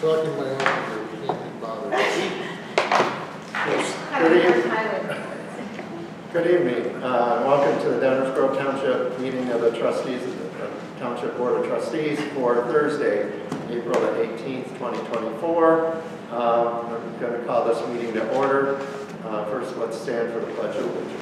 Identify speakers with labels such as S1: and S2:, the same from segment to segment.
S1: talking my own group, you can't be bothered.
S2: Good evening. Welcome to the Downers Grove Township meeting of the trustees of the Township Board of Trustees for Thursday, April the 18th, 2024. I'm going to call this meeting to order. First, let's stand for the Pledge of Allegiance.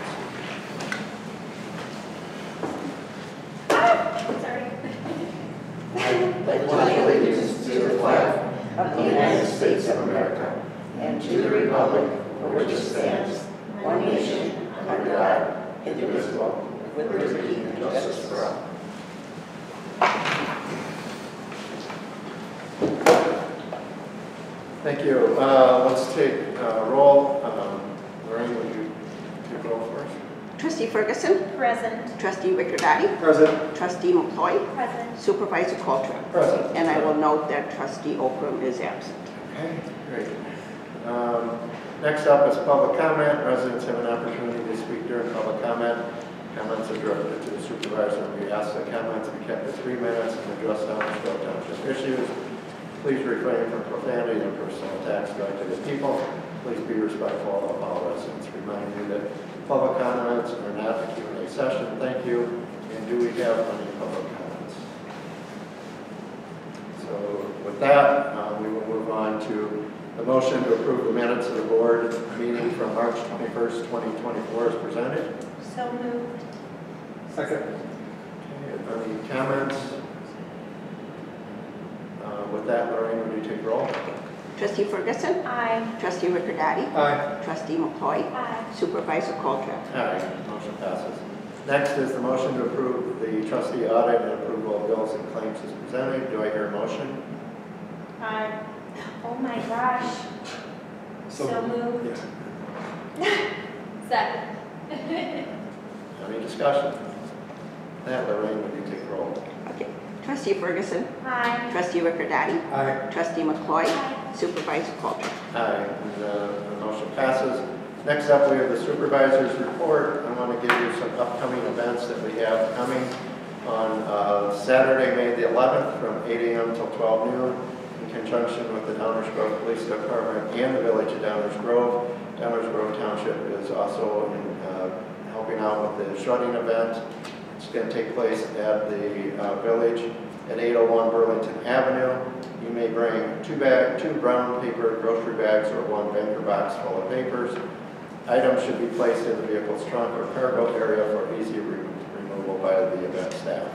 S2: I pledge allegiance to the flag of the United States of America and to the republic for which it stands, one nation, under God, indivisible, with liberty and justice for all. Thank you. Let's take roll. Lorraine, would you take roll first?
S3: Trustee Ferguson.
S4: Present.
S3: Trustee Riccardotti.
S2: Present.
S3: Trustee McCoy.
S4: Present.
S3: Supervisor Coulter.
S2: Present.
S3: And I will note that Trustee Okram is absent.
S2: Okay, great. Next up is public comment. Residents have an opportunity to speak during public comment. Comments are directed to the supervisor. We ask that comments be kept to 3 minutes and address Downers Grove Township issues. Please refrain from profanity and personal attacks directed at people. Please be respectful of all residents. Remind you that public comments are not a Q&A session. Thank you. And do we have any public comments? So with that, we will move on to the motion to approve the minutes of the board meeting from March 21st, 2024 is presented.
S4: So moved.
S1: Second.
S2: Okay, any comments? With that, Lorraine, would you take roll?
S3: Trustee Ferguson.
S4: Aye.
S3: Trustee Riccardotti.
S1: Aye.
S3: Trustee McCoy.
S4: Aye.
S3: Supervisor Coulter.
S2: Aye, motion passes. Next is the motion to approve the trustee audit and approval of bills and claims as presented. Do I hear a motion?
S4: Aye. Oh my gosh. So moved.
S1: Yeah.
S4: Second.
S2: Any discussion? That, Lorraine, would you take roll?
S3: Okay. Trustee Ferguson.
S4: Aye.
S3: Trustee Riccardotti.
S1: Aye.
S3: Trustee McCoy.
S4: Aye.
S3: Supervisor Coulter.
S2: Aye, and the motion passes. Next up, we have the supervisor's report. I want to give you some upcoming events that we have coming on Saturday, May the 11th from 8 a.m. till 12 noon in conjunction with the Downers Grove Police Department and the Village of Downers Grove. Downers Grove Township is also helping out with the shredding event. It's going to take place at the Village at 801 Burlington Avenue. You may bring two brown paper grocery bags or one banker box full of papers. Items should be placed in the vehicle's trunk or cargo area for easy removal by the event staff.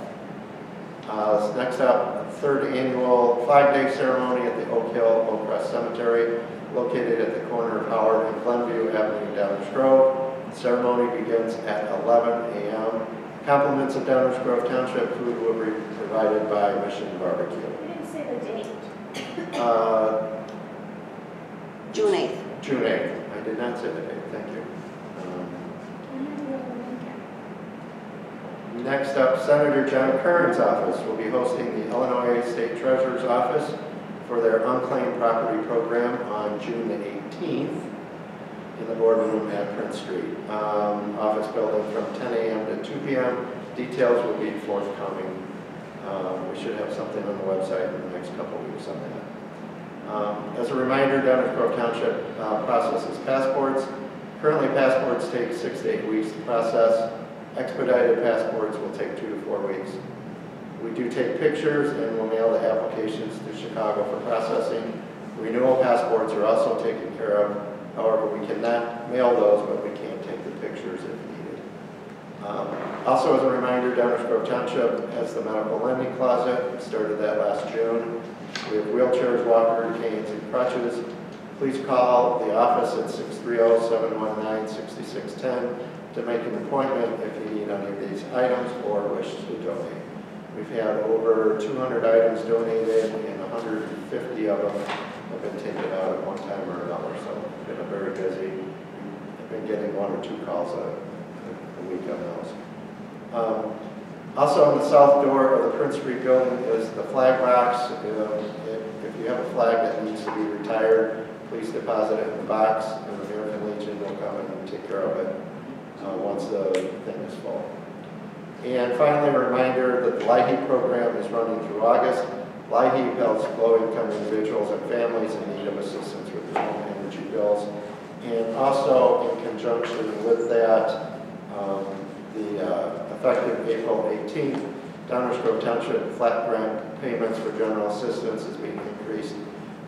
S2: Next up, third annual Flag Day ceremony at the Oak Hill Oak Crest Cemetery, located at the corner of Howard and Glenview Avenue, Downers Grove. The ceremony begins at 11 a.m. Compliments of Downers Grove Township food will be provided by Mission Barbecue.
S4: You didn't say the date.
S3: June 8th.
S2: June 8th. I did not say the date. Thank you. Next up, Senator John Kern's office will be hosting the Illinois State Treasurer's Office for their unclaimed property program on June the 18th in the boardroom at Prince Street. Office building from 10 a.m. to 2 p.m. Details will be forthcoming. We should have something on the website in the next couple of weeks on that. As a reminder, Downers Grove Township processes passports. Currently, passports take 6 to 8 weeks to process. Expedited passports will take 2 to 4 weeks. We do take pictures and will mail the applications to Chicago for processing. Renewal passports are also taken care of. However, we cannot mail those, but we can take the pictures if needed. Also, as a reminder, Downers Grove Township has the medical lending closet. We started that last June. We have wheelchairs, walkers, canes, and crutches. Please call the office at 630-719-6610 to make an appointment if you need any of these items or wish to donate. We've had over 200 items donated and 150 of them have been taken out at one time or another, so it's been a very busy. I've been getting 1 or 2 calls a week on those. Also on the south door of the Prince Street building is the flag box. If you have a flag that needs to be retired, please deposit it in the box, and the American Legion will come and take care of it once the thing is full. And finally, a reminder that the LIHEAP program is running through August. LIHEAP helps low-income individuals and families in need of assistance with their home energy bills. And also, in conjunction with that, effective April 18th, Downers Grove Township flat grant payments for general assistance is being increased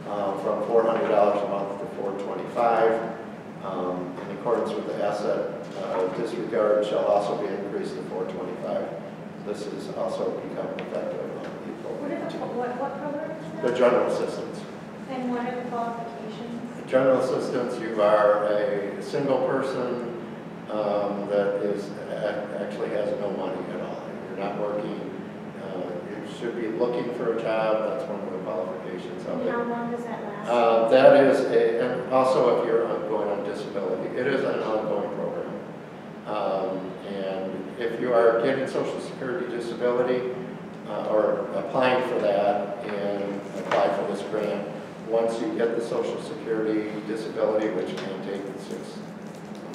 S2: from $400 a month to $425. In accordance with the asset disregard shall also be increased to $425. This is also become effective on April 18th.
S4: What program is that?
S2: The general assistance.
S4: And what are the qualifications?
S2: General assistance, you are a single person that is actually has no money at all. You're not working. You should be looking for a job. That's one of the qualifications of
S4: And
S2: it.
S4: how long does that last?
S2: That is and also if you're going on disability, it is an ongoing program. And if you are getting Social Security disability or applying for that and apply for this grant, once you get the Social Security disability, which can take 6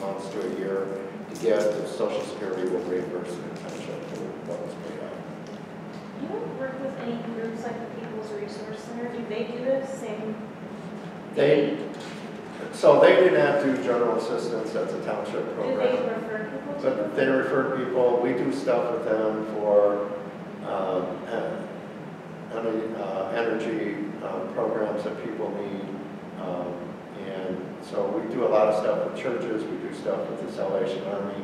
S2: months to a year to get, the Social Security will reimburse the township for what was paid out.
S4: You don't work with any groups like the People's Resource Center? Do they do the same?
S2: So they do not do general assistance. That's a township
S4: Do
S2: program.
S4: they refer people to
S2: But they refer people. We do stuff with them for energy programs that people need. And so we do a lot of stuff with churches. We do stuff with the Salvation Army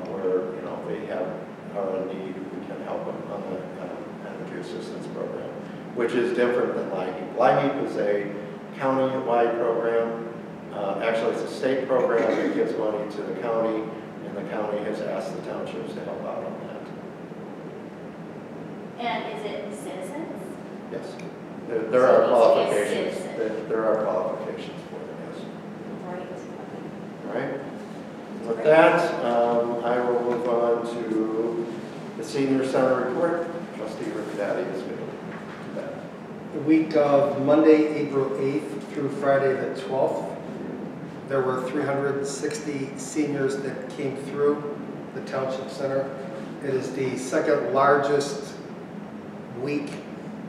S2: where, you know, they are in need. We can help them on the energy assistance program, which is different than LIHEAP. LIHEAP is a county-wide program. Actually, it's a state program that gives money to the county, and the county has asked the townships to help out on that.
S4: And is it citizens?
S2: Yes. There
S4: So
S2: are
S4: it
S2: qualifications.
S4: needs to be a citizen.
S2: There are qualifications for them, yes.
S4: Right.
S2: All right. With that, I will move on to the Senior Center report. Trustee Ricciardi is going to do that.
S1: The week of Monday, April 8th through Friday the 12th, there were 360 seniors that came through the Township Center. It is the second largest week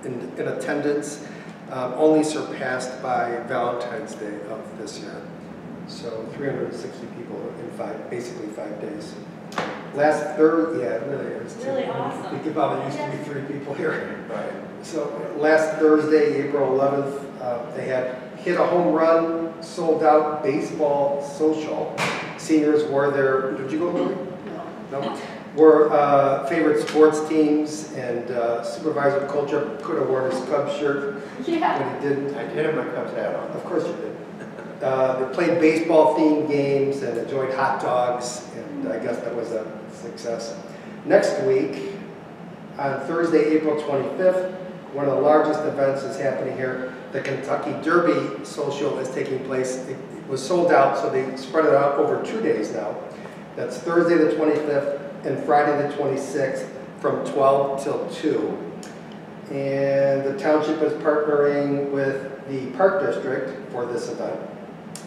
S1: in attendance, only surpassed by Valentine's Day of this year. So 360 people in basically 5 days. Last Thursday, yeah, it really is.
S4: Really awesome.
S1: Think about it, used to be 3 people here.
S2: Right.
S1: So last Thursday, April 11th, they had hit a home run, sold out baseball social. Seniors wore their, did you go, Lily? No. Were favorite sports teams, and Supervisor Colcher could have worn his Cubs shirt,
S4: Yeah.
S1: but he didn't.
S2: I did have my Cubs hat on.
S1: Of course you did. They played baseball-themed games and enjoyed hot dogs, and I guess that was a success. Next week, on Thursday, April 25th, one of the largest events is happening here. The Kentucky Derby Social is taking place. It was sold out, so they spread it out over 2 days now. That's Thursday the 25th and Friday the 26th from 12 till 2. And the township is partnering with the Park District for this event.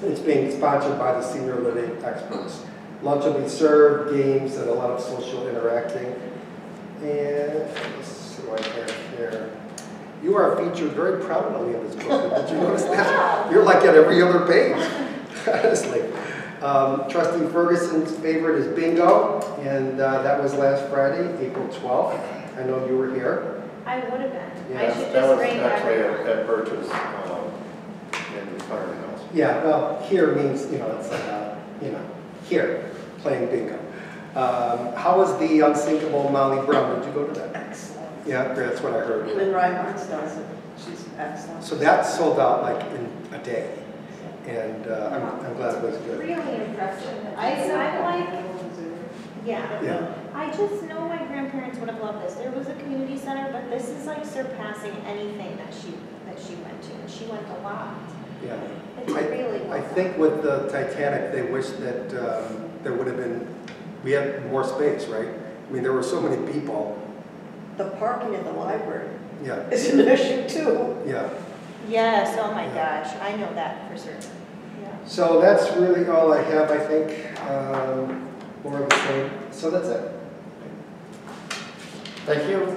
S1: It's being sponsored by the senior living experts. Lunch will be served, games, and a lot of social interacting. And let's see what I have here. You are featured very prominently in this book. Did you notice that? You're like at every other page, honestly. Trustee Ferguson's favorite is bingo, and that was last Friday, April 12th. I know you were here.
S4: I would have been. I
S2: Yes,
S4: should
S2: that
S4: just
S2: was
S4: bring
S2: actually
S4: everyone.
S2: at Birch's in the firehouse.
S1: Yeah, well, here means, you know, it's like, here, playing bingo. How was the unsinkable Molly Brown? Did you go to that?
S3: Excellent.
S1: Yeah, that's what I heard.
S3: Even Reinhardt does it. She's excellent.
S1: So that sold out like in a day, and I'm glad it was good.
S4: Really impressive. I'm like, yeah.
S1: Yeah.
S4: I just know my grandparents would have loved this. There was a community center, but this is like surpassing anything that she went to, and she went a lot.
S1: Yeah.
S4: It's really well
S1: I
S4: done.
S1: think with the Titanic, they wish that there would have been, we had more space, right? I mean, there were so many people.
S3: The parking at the library
S1: Yeah,
S3: is an issue too.
S1: yeah.
S4: Yes, oh my gosh, I know that for certain. Yeah.
S1: So that's really all I have, I think. More of the same. So that's it.
S2: Thank you. We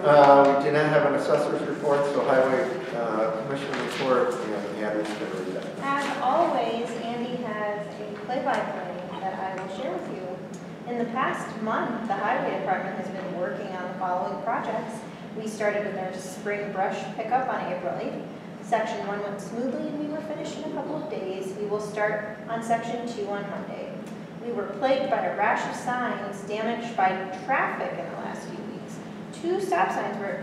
S2: do not have an assessor's report, so highway commission report, and Andy's going to read that.
S4: As always, Andy has a play-by-play that I will share with you. In the past month, the highway department has been working on the following projects. We started with our spring brush pickup on April 8th. Section 1 went smoothly and we were finished in a couple of days. We will start on Section 2 on Monday. We were plagued by a rash of signs damaged by traffic in the last few weeks. 2 stop signs were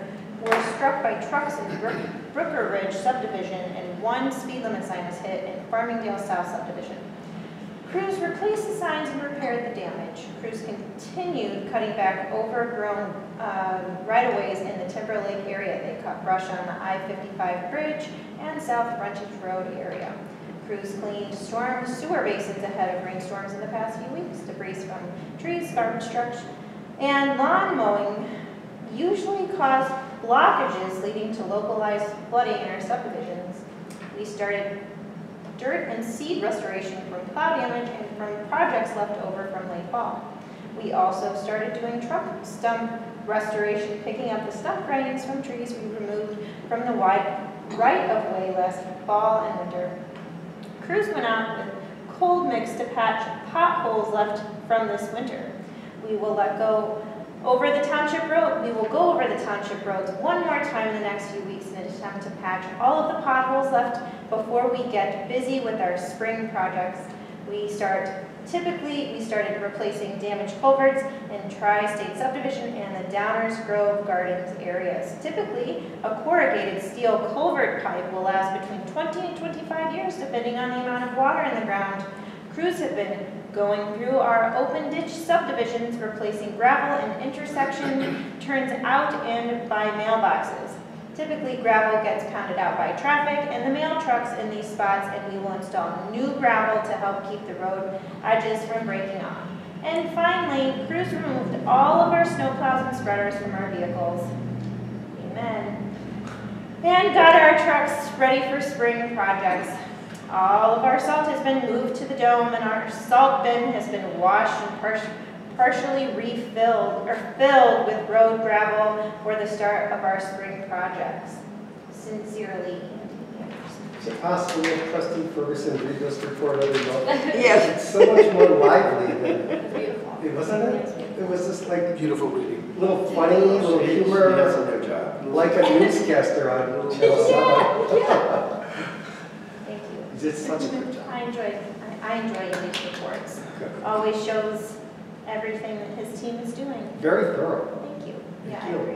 S4: struck by trucks in Brooker Ridge subdivision, and 1 speed limit sign was hit in Farmingdale South subdivision. Crews replaced the signs and repaired the damage. Crews continued cutting back overgrown right-of-ways in the Timber Lake area. They cut brush on the I-55 bridge and South Frontage Road area. Crews cleaned storm sewer basins ahead of rainstorms in the past few weeks. Debris from trees, garbage trucks, and lawn mowing usually cause blockages leading to localized flooding in our subdivisions. We started dirt and seed restoration from plow damage and from projects left over from late fall. We also started doing truck stump restoration, picking up the stump grindings from trees we removed from the wide right-of-way last fall and winter. Crews went out with cold mix to patch potholes left from this winter. We will go over the township roads one more time in the next few weeks in an attempt to patch all of the potholes left before we get busy with our spring projects. We started replacing damaged culverts in Tri-State Subdivision and the Downers Grove Gardens areas. Typically, a corrugated steel culvert pipe will last between 20 and 25 years depending on the amount of water in the ground. Crews have been going through our open ditch subdivisions, replacing gravel and intersection turns out and by mailboxes. Typically, gravel gets pounded out by traffic and the mail trucks in these spots, and we will install new gravel to help keep the road edges from breaking off. And finally, crews removed all of our snowplows and spreaders from our vehicles. Amen. And got our trucks ready for spring projects. All of our salt has been moved to the dome, and our salt bin has been washed and partially refilled or filled with road gravel for the start of our spring projects. Sincerely, Andy Anderson.
S1: Is it possible if Trustee Ferguson read this report every month?
S3: Yes.
S1: It's so much more lively than,
S4: It's beautiful.
S1: it wasn't it? It was just like
S5: Beautiful reading.
S1: little funny, little
S2: He has
S1: humor,
S2: a new job.
S1: like a newscaster on Channel 7.
S4: Thank you.
S1: He did such a good job.
S4: I enjoy Andy's reports. Always shows everything that his team is doing.
S1: Very thorough.
S4: Thank you. Yeah,
S1: Thank
S4: I
S1: you.
S4: agree.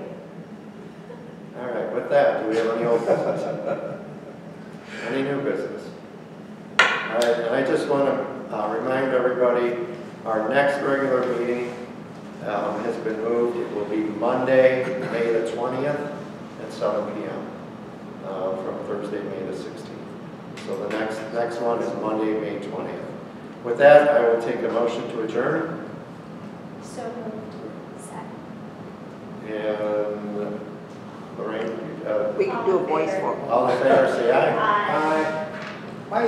S2: All right, with that, do we have any old business? Any new business? All right, and I just want to remind everybody, our next regular meeting has been moved. It will be Monday, May the 20th at 7 p.m. From Thursday, May the 16th. So the next one is Monday, May 20th. With that, I will take a motion to adjourn.
S4: So moved. Second.
S2: And Lorraine,
S3: We can do a voice vote.
S2: all in favor, say aye.
S4: Aye.
S1: Bye. Bye.